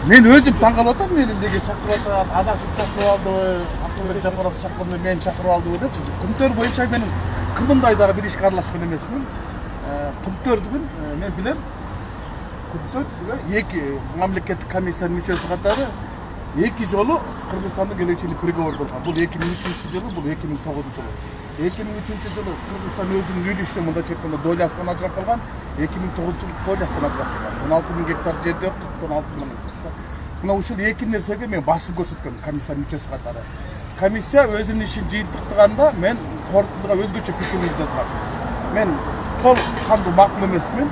Мен өзім таңғалып атам, мені неге шақырып атады, адашып шақырып алды, Акылбек Жапаров шақырды, мен шақырып алды деп. Құмтөр бойынша менің қырмындайдағы бір ішке араласқан емесмін. Құмтөрдігін мен білем. Құмтөр екі мемлекеттік комиссия мүшесі қатары екі жолы Қырғызстанның келешегіне переговор болған. Бұл 2003 жылы, бұл 2009 жылы. 2003 жылы Қырғызстан өзінің үлесіне мында чеккенде долясынан ажырап қалған, 2009 жылы долясынан ажырап қалған. 16.000 гектар жерде 16.000 гектар. Мына ушул эки нерсеге мен басым көрсөткөм комиссия мүчөсү катары. Комиссия өзүнүн ишин жыйынтыктаганда мен корутундуга өзгөчө пикирди жазгам. Мен тол кандуу макул эмесмин.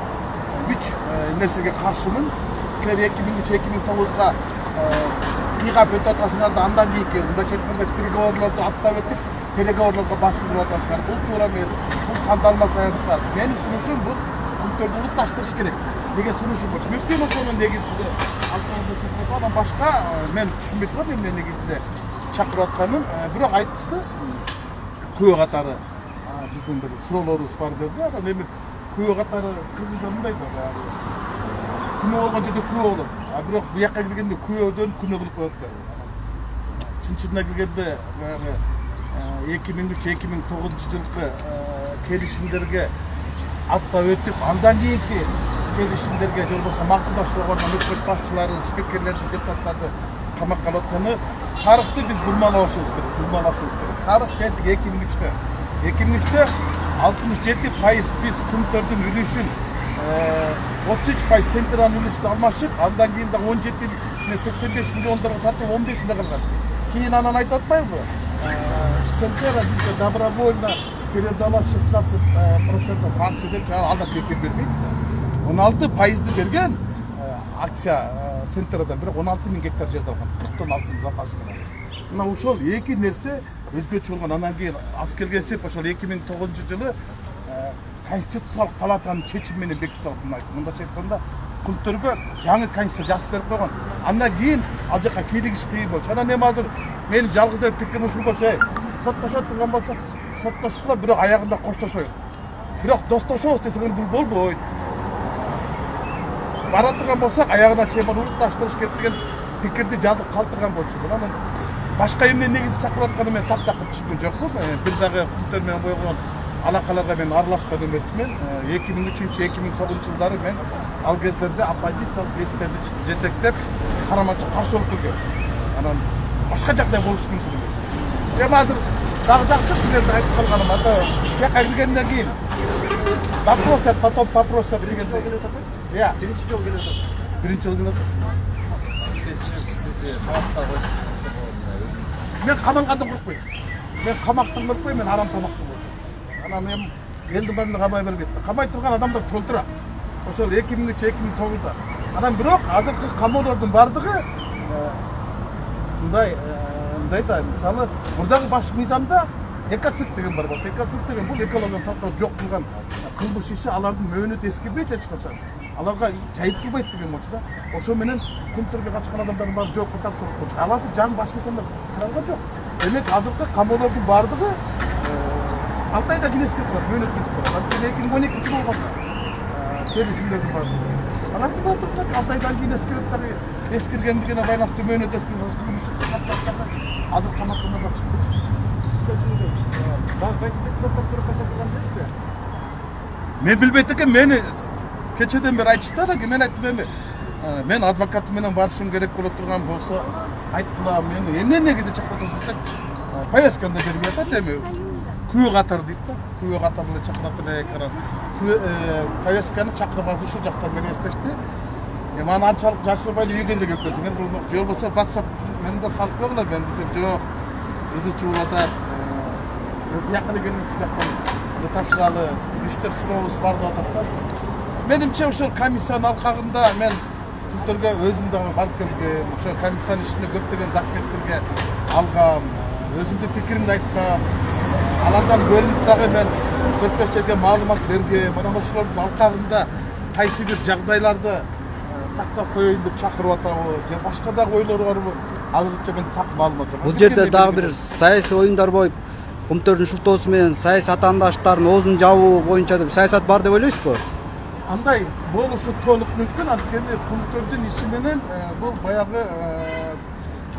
3 нерсеге каршымын. Силер 2003-2009-га кыйгап өтүп атасыңар да андан кийинки мындай чекмендеги переговорлорду аттап өтүп, переговорлорго басым кылып атасыңар. Бул туура эмес. Бул кандалма саясат. Менин сунушум бул Құмтөрдү улутташтырыш керек. Неге сунушум бар? Мүмкүн ошонун негизинде алкагында чакырып анан башка мен түшүнбөй турам эмне негизинде чакырып атканын. Бирок айтышты. Күбө катары биздин бир суроолорубуз бар деди. Анан эми күбө катары кыргыздар мындай да. Күнөө болгон жерде күбө болот. Бирок бу жакка келгенде күбөдөн күнөө кылып коет. Чын-чынына келгенде 2003-2009 жылкы келишимдерге аттап өтүп, андан кийинки келишимдерге же болбосо макулдашуулга барган өкмөт башчылары, спикерлерди, депутаттарды камакка алатканы тарыхты биз бурмалашыбыз керек. Тарых кетик 2003-тө. 2003-тө 67% биз Құмтөрдүн үлүшүн 33% Централдын үлүшүн алмашып, андан кийин да 85 миллиондорго сатып 15-де калган. Кийин анан айтып атпайбы? Центра бизге добровольно передала 16% Франция деп алдап бекер бермейді. 16% берген акция Центрадан, бирок 16.000 гектар жерде алган, 40 алтын запасы менен. Мына ушул эки нерсе өзгөчө болгон. Анан кийин аз келгенсеп ошол 2009 жылы конституциялык палатанын чечими менен бекитилген. Мындайча айтканда Құмтөргө жаңы конституция жазып берип койгон. Андан кийин ал жака кийлигиш кыйын болчу. Анан эми азыр менин жалгыз эле пикирим ушул болчу. Соттошот турган болсок соттошкула, бирок аягында коштошоюк. Бирок достошобуз десең бул болбойт. Бара турган болсок аягына чейин улутташтырыш керек деген пикирди жазып калтырган болчу. Анан башка эмне негизи чакырып атканы мен таптакыр түшүнгөн жокмун. Бир дагы Құмтөр менен койгон алакаларга мен аралашкан эмесмин. 2003-2009 жылдары мен ал кездерде оппозициялык эстерди жетектеп карамачы каршы болуп келгем. Анан башка жагдай болушу мүмкүн эмес. Эми азыр дагы силерди айтып калганым анда жака киргенден кийин вопрос, потом вопрос дегенде. Иә, биринчи жолу келе атасыз. Биринчи жолу келе атасыз. Сизди камакка коюп. Мен камангандан коркпойм. Мен камактан коркпойм, мен арам тамактан коркпойм. Анан эми элди баарын камай бергет. Камай турган адамдар толтура. Ошол 2003-2009-да. Анан бирок азыркы камоолордун бардыгы мындай да, мисалы, мурдагы баш мыйзамда экоцид деген бар болчу. Экоцид деген бул экологияны таптап жок кылган кылмыш иши, алардын мөөнөтү эскербейт эч качан. Аларга жайып кылбайт деген болчу да. Ошо менен Құмтөргө качкан адамдардын баары жок катар соруп болчу. Ал азыр жаңы баш мыйзамда каралган жок. Демек азыркы камоолордун бардыгы 6 айда килескип бар, мөөнөт кетип барат. 2012 болгондо келишимдердин бардыгы. Алардын бардыгы 6 айдан кийин эскергендигине байланыштуу мөөнөт эскерген. Азыр камактан чыгып Дагы кайсы депутаттар көрүп качатырган дейсизби? Мен билбейт экен, мени кечеден бери айтышты да, мен айттым эми. Мен адвокат менен барышым керек боло турган болсо, айткыла мени эмне негиде чакырып атасыз? Повестканда берип атат эми. Күбө катары дейт да. Күбө катары эле чакырат эле экран. Повестканы чакырып алып ушул жактан берип эстешти. Эми аны анчалык жашырбай эле үйгө келип көрсөңөр, бул же болбосо WhatsApp менен да салып койгула, мен десем жок. Изучу атат. Бияка келгенибиз жактан тапшыралы, иштер сурообуз бар деп атат да. Менимче ошол комиссиянын алкагында мен Құмтөргө өзүм дагы барып келгем. Ошол комиссиянын ишине көптөгөн документтерге алгам, өзүмдүн пикиримди айткам. Алардан бөлүнүп дагы мен 4-5 жерге маалымат бергем. Анан ошолордун алкагында кайсы бир жагдайларды тактап коеюн деп чакырып атабы, же башка дагы ойлору барбы? Азырынча мен так маалымат жок. Бул жерде дагы бир саясий оюндар болуп, Құмтөрдүн шултоосу менен саясий атаандаштардын оозун жабуу боюнча деп саясат бар деп ойлойсузбу? андай болушу толук мүмкүн. Анткени пункттөрдүн иши менен бул баягы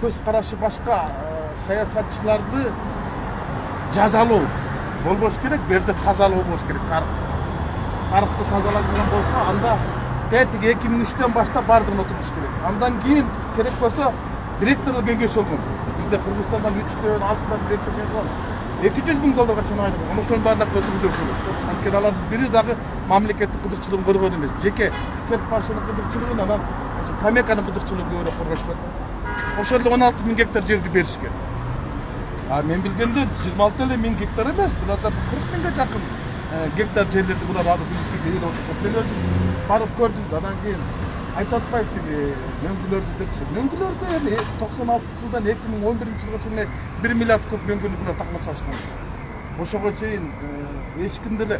көз карашы башка саясатчыларды жазалоо болбош керек, бу жерде тазалоо болуш керек. Карыкты тазалаган болсо, анда тетиги 2003-төн баштап бардыгын отуруш керек. Андан кийин керек болсо директорлук кеңеш болгон. Бизде Кыргызстандан 3-төн 6-дан директор болгон. 200 миң долларга чейин айдалган. Ошонун баардыгын өткүзүш керек. Анткени алар бири дагы мамлекеттик кызыкчылыгын көргөн эмес. Жеке кент башчынын кызыкчылыгын, анан Камеканын кызыкчылыгын көбүрөөк коргошкон. Ошол эле 16 миң гектар жерди беришкен. Мен билгенде 26 эле миң гектар эмес, буларда 40 миңге жакын гектар жерлерди булар азыр билип отурат. Мен өзүм барып көрдүм. Андан кийин айтып атпайбы тиги мөңгүлөрдү депчи. Мөңгүлөрдү эми 96-жылдан 2011-жылга чейин 1 миллиард куб мөңгүнү булар такмап салышкан. Ошого чейин эч ким деле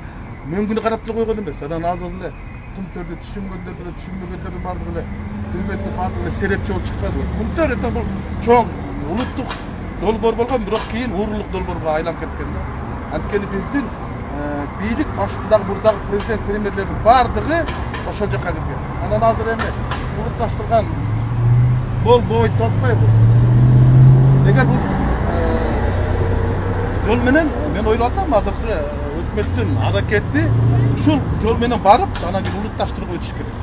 мөңгүнү карап деле койгон эмес. Анан азыр эле пункттөрдү түшүнгөндөр деле түшүнбөгөндөрдүн баардыгы эле кыймметтүү баардыгы эле серепчи болуп чыкпады. Пункттөр это бул чоң улуттук долбоор болгон, бирок кийин уурулук долбоорго айланып кеткен да. Анткени биздин бийлик башындагы мурдагы президент премьерлердин баардыгы ошол жака кирген. Анан азыр эми улутташтырган болбойт деп атпайбы. Эгер бул жол менен мен ойлоп атам, азыркы өкмөттүн аракети ушул жол менен барып, анан кийин улутташтырууга өтүш керек.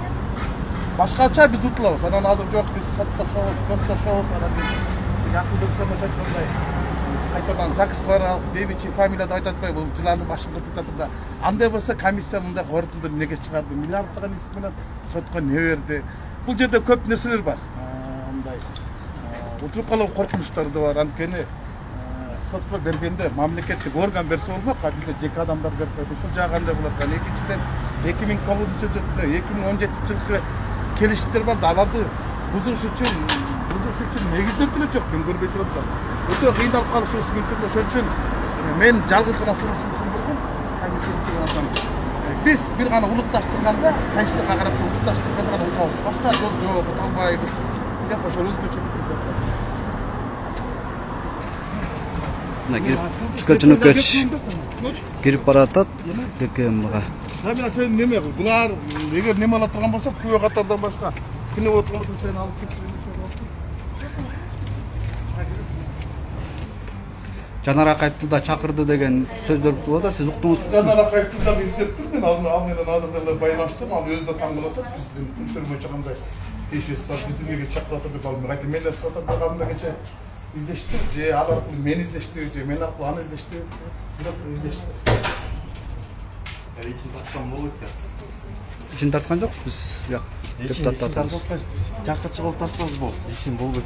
Башкача биз утулабыз. Анан азыр жок, биз соттошобуз, анан Якуб Самачев айткандай кайтадан ЗАГС барып, девичий фамилияды айтып атпайбы, бул жыланын башын кыртып да. Андай болсо комиссия мындай корутунду эмнеге чыгарды? Миллиарддаган иш менен сотко не берди? Бул жерде көп нерселер бар. Мындай утуруп калуу коркунучтары да бар. Анткени сотко бергенде мамлекеттик орган берсе болмок, а бизде жеке адамдар берип койду. Ушул жагында болот. Экинчиден 2009-жылкы келишимдер бар да, аларды бузуш үчүн негиздер деле жок. Мен көрбөй турам да. Өтө кыйналып калышыбыз мүмкүн. Ошон үчүн мен жалгыз гана сунушум болгон. Биз бир гана улутташтырганда, конституцияга карап улутташтырганда гана утабыз. Башка жол жок, уталбайбыз деп ошол өзгөчө пикирдер. Мына чүкөчүнүккө кирип баратат ККМга. Камера сен неме, булар эгер неме ала турган болсо, күбө катардан башка кине отурган болсо сени алып кетип. Жанар Акаевди да чакырды деген сөздөр болот да, сиз уктуңузбу? Жанар Акаевди да издеп тур, мен ал менен азыр деле байланыштым, ал өзү да таң калып атат, биздин пункттөр боюнча кандай тиешеси бар, бизди эмнеге чакырып атат деп алып, кайта менден сурап атат, багамда кече издешти, же ал аркылуу мен издешти, же мен аркылуу аны издешти, бирок издешти. Ичин тартсам болот да. Ичин тарткан жокпуз биз, депутаттардан. Жакчы кылып тартсаңыз болот. Ичин болбойт.